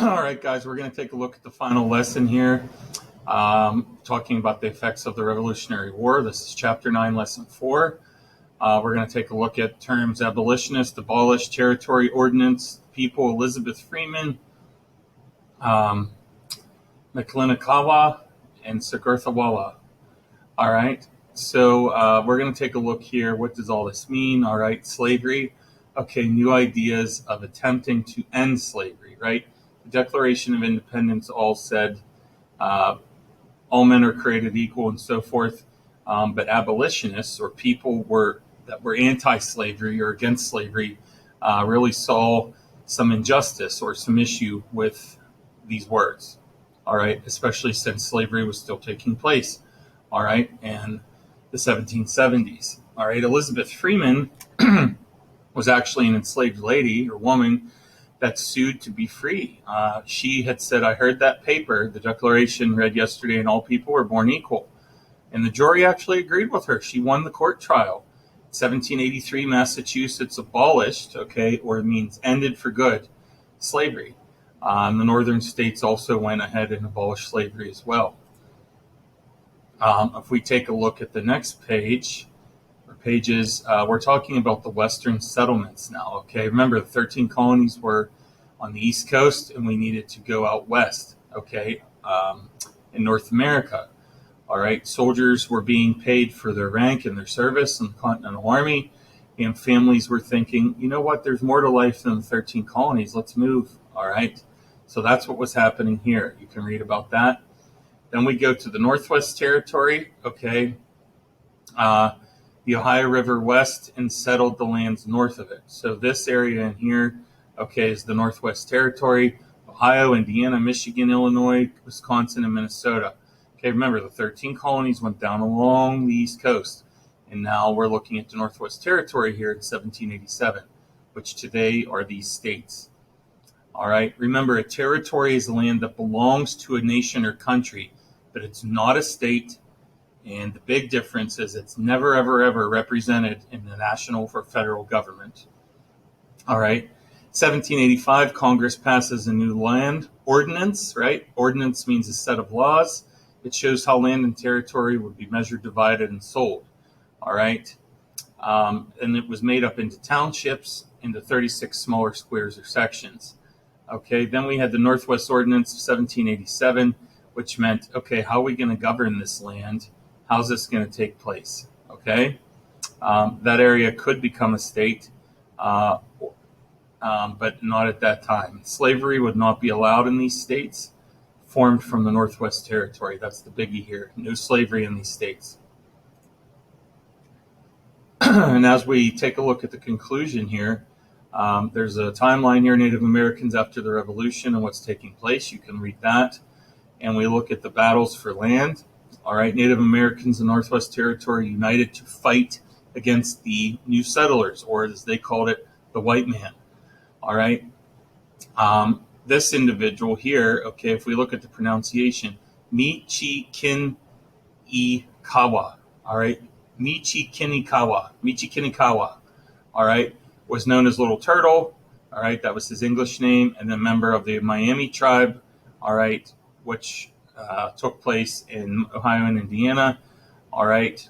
All right, guys, we're going to take a look at the final lesson here, talking about the effects of the Revolutionary War. This is Chapter 9, Lesson 4. We're going to take a look at terms abolitionist, abolish, territory, ordinance, people, Elizabeth Freeman, Meklinikawa, and Sagarthawala. All right, so we're going to take a look here. What does all this mean? All right, slavery. Okay, new ideas of attempting to end slavery, right? The Declaration of Independence all said all men are created equal and so forth, but abolitionists or people that were anti-slavery or against slavery really saw some injustice or some issue with these words, all right, especially since slavery was still taking place, all right, in the 1770s. All right, Elizabeth Freeman was actually an enslaved lady or woman that sued to be free. She had said, I heard that paper, the Declaration read yesterday, and all people were born equal. And the jury actually agreed with her. She won the court trial. 1783, Massachusetts abolished, okay, or it means ended for good, slavery. The northern states also went ahead and abolished slavery as well. If we take a look at the next page, pages, we're talking about the Western settlements now, okay? Remember, the 13 colonies were on the East Coast, and we needed to go out west, okay, in North America, all right? Soldiers were being paid for their rank and their service in the Continental Army, and families were thinking, you know what, there's more to life than the 13 colonies, let's move, all right? So that's what was happening here. You can read about that. Then we go to the Northwest Territory, okay? The Ohio River west and settled the lands north of it. So this area in here, okay, is the Northwest Territory, Ohio, Indiana, Michigan, Illinois, Wisconsin, and Minnesota. Okay, remember, the 13 colonies went down along the East Coast, and now we're looking at the Northwest Territory here in 1787, which today are these states. All right, remember, a territory is land that belongs to a nation or country, but it's not a state. And the big difference is it's never, ever, ever represented in the national or federal government. All right. 1785, Congress passes a new land ordinance, right? Ordinance means a set of laws. It shows how land and territory would be measured, divided, and sold. All right. And it was made up into townships, into 36 smaller squares or sections. Okay. Then we had the Northwest Ordinance of 1787, which meant, okay, how are we going to govern this land? How's this going to take place? Okay, that area could become a state, but not at that time. Slavery would not be allowed in these states formed from the Northwest Territory. That's the biggie here. No slavery in these states. And as we take a look at the conclusion here, there's a timeline here, Native Americans after the Revolution and what's taking place. You can read that. And we look at the battles for land. All right, Native Americans in Northwest Territory united to fight against the new settlers, or as they called it, the white man. All right, this individual here, okay, if we look at the pronunciation, Michikinikawa, all right, Michikinikawa, all right, was known as Little Turtle, all right, that was his English name, and then member of the Miami tribe, all right, which took place in Ohio and Indiana. All right.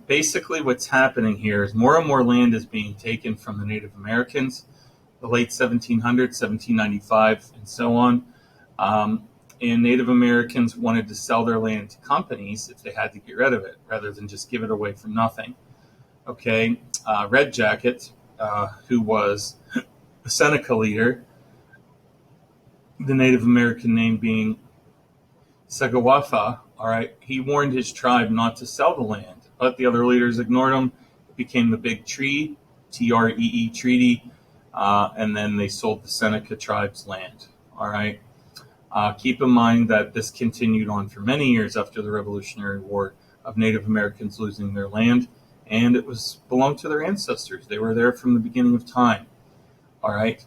Basically, what's happening here is more and more land is being taken from the Native Americans, the late 1700s, 1795, and so on. And Native Americans wanted to sell their land to companies if they had to get rid of it, rather than just give it away for nothing. Okay. Red Jacket, who was a Seneca leader, the Native American name being Sagawatha, all right, he warned his tribe not to sell the land, but the other leaders ignored him. It became the Big Tree, Tree, treaty, and then they sold the Seneca tribe's land, all right. Keep in mind that this continued on for many years after the Revolutionary War of Native Americans losing their land, and it belonged to their ancestors. They were there from the beginning of time, all right.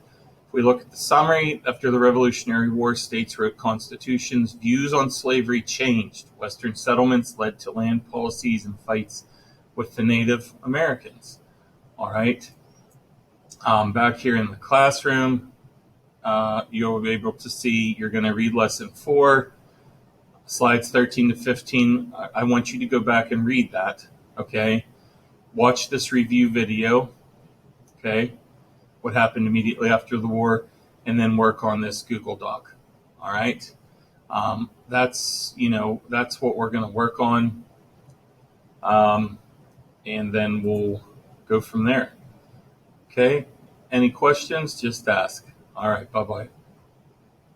If we look at the summary, after the Revolutionary War, states wrote constitutions. Views on slavery changed. Western settlements led to land policies and fights with the Native Americans. All right. Back here in the classroom, you'll be able to see you're going to read lesson 4, slides 13 to 15. I want you to go back and read that, okay? Watch this review video, okay? What happened immediately after the war, and then work on this Google Doc, all right? That's what we're going to work on, and then we'll go from there, okay? Any questions, just ask. All right, bye-bye.